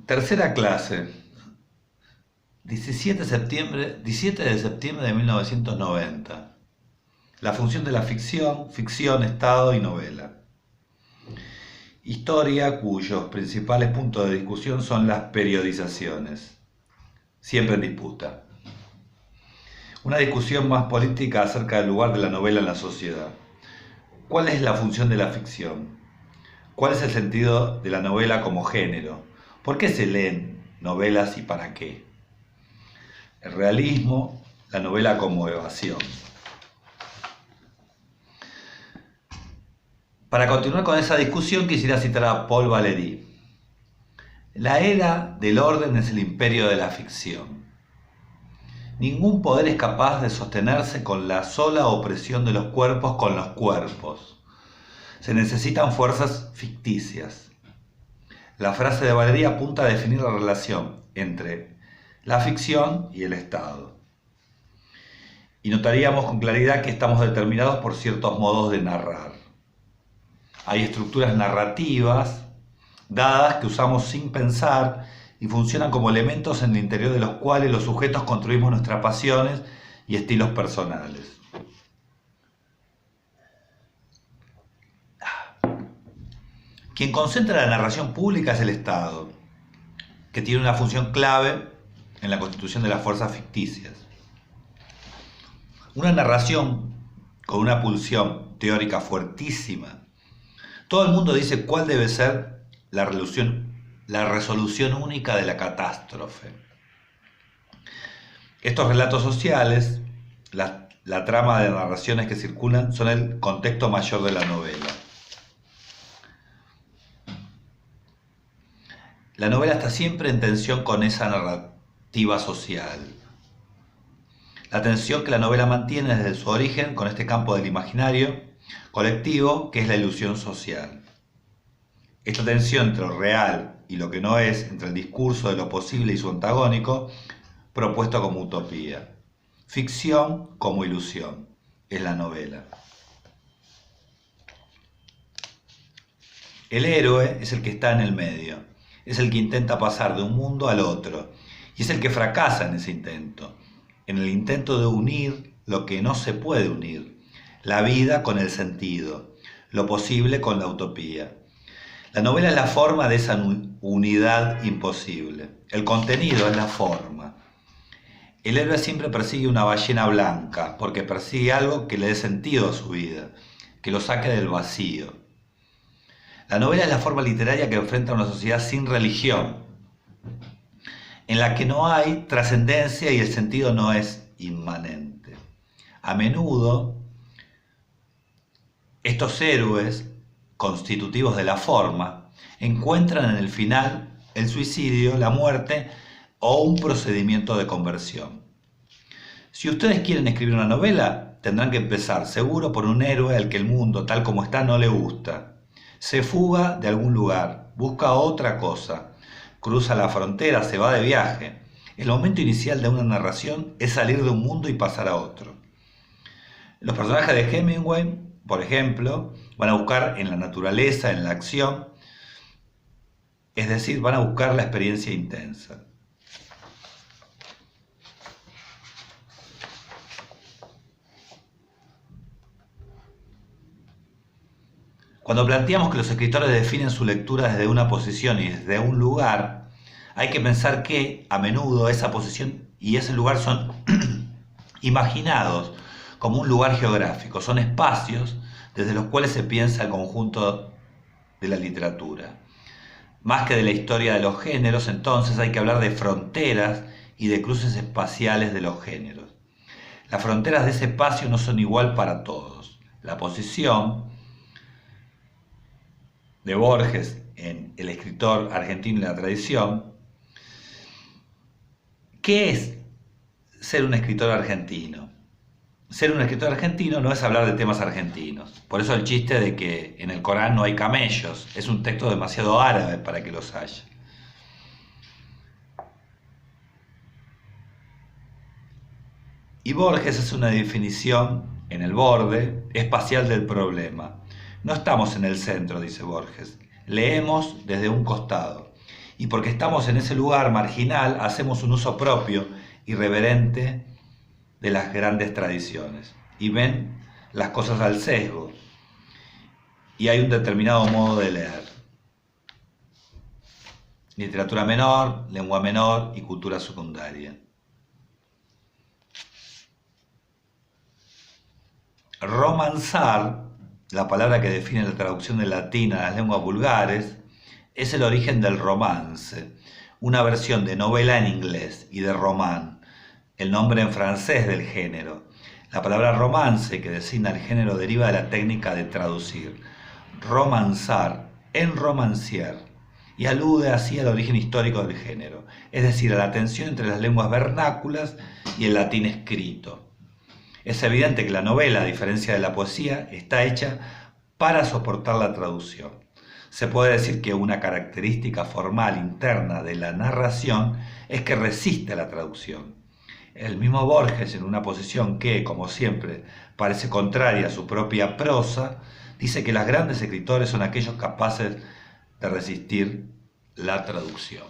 Tercera clase, 17 de septiembre de 1990. La función de la ficción, ficción, estado y novela. Historia cuyos principales puntos de discusión son las periodizaciones, siempre en disputa. Una discusión más política acerca del lugar de la novela en la sociedad. ¿Cuál es la función de la ficción? ¿Cuál es el sentido de la novela como género? ¿Por qué se leen novelas y para qué? El realismo, la novela como evasión. Para continuar con esa discusión quisiera citar a Paul Valéry. La era del orden es el imperio de la ficción. Ningún poder es capaz de sostenerse con la sola opresión de los cuerpos con los cuerpos. Se necesitan fuerzas ficticias. La frase de Valéry apunta a definir la relación entre la ficción y el Estado. Y notaríamos con claridad que estamos determinados por ciertos modos de narrar. Hay estructuras narrativas dadas que usamos sin pensar y funcionan como elementos en el interior de los cuales los sujetos construimos nuestras pasiones y estilos personales. Quien concentra la narración pública es el Estado, que tiene una función clave en la constitución de las fuerzas ficticias. Una narración con una pulsión teórica fuertísima. Todo el mundo dice cuál debe ser la resolución única de la catástrofe. Estos relatos sociales, la trama de narraciones que circulan, son el contexto mayor de la novela. La novela está siempre en tensión con esa narrativa social. La tensión que la novela mantiene desde su origen con este campo del imaginario colectivo que es la ilusión social. Esta tensión entre lo real y lo que no es, entre el discurso de lo posible y su antagónico, propuesto como utopía. Ficción como ilusión, es la novela. El héroe es el que está en el medio, es el que intenta pasar de un mundo al otro, y es el que fracasa en ese intento, en el intento de unir lo que no se puede unir, la vida con el sentido, lo posible con la utopía. La novela es la forma de esa unidad imposible. El contenido es la forma. El héroe siempre persigue una ballena blanca, porque persigue algo que le dé sentido a su vida, que lo saque del vacío. La novela es la forma literaria que enfrenta una sociedad sin religión, en la que no hay trascendencia y el sentido no es inmanente. A menudo, estos héroes constitutivos de la forma encuentran en el final el suicidio, la muerte o un procedimiento de conversión. Si ustedes quieren escribir una novela, tendrán que empezar seguro por un héroe al que el mundo tal como está no le gusta. Se fuga de algún lugar, busca otra cosa, cruza la frontera, se va de viaje. El momento inicial de una narración es salir de un mundo y pasar a otro. Los personajes de Hemingway, por ejemplo, van a buscar en la naturaleza, en la acción, es decir, van a buscar la experiencia intensa. Cuando planteamos que los escritores definen su lectura desde una posición y desde un lugar, hay que pensar que, a menudo, esa posición y ese lugar son imaginados como un lugar geográfico, son espacios desde los cuales se piensa el conjunto de la literatura. Más que de la historia de los géneros, entonces hay que hablar de fronteras y de cruces espaciales de los géneros. Las fronteras de ese espacio no son igual para todos. La posición de Borges en El escritor argentino y la tradición. ¿Qué es ser un escritor argentino? Ser un escritor argentino no es hablar de temas argentinos. Por eso el chiste de que en el Corán no hay camellos. Es un texto demasiado árabe para que los haya. Y Borges hace una definición en el borde espacial del problema. No estamos en el centro, dice Borges. Leemos desde un costado. Y porque estamos en ese lugar marginal, hacemos un uso propio, irreverente, de las grandes tradiciones. Y ven las cosas al sesgo. Y hay un determinado modo de leer. Literatura menor, lengua menor y cultura secundaria. Romanzar, la palabra que define la traducción del latín a las lenguas vulgares, es el origen del romance, una versión de novela en inglés, y de roman, el nombre en francés del género. La palabra romance, que designa el género, deriva de la técnica de traducir. Romanzar, en romancier, y alude así al origen histórico del género, es decir, a la tensión entre las lenguas vernáculas y el latín escrito. Es evidente que la novela, a diferencia de la poesía, está hecha para soportar la traducción. Se puede decir que una característica formal interna de la narración es que resiste a la traducción. El mismo Borges, en una posición que, como siempre, parece contraria a su propia prosa, dice que los grandes escritores son aquellos capaces de resistir la traducción.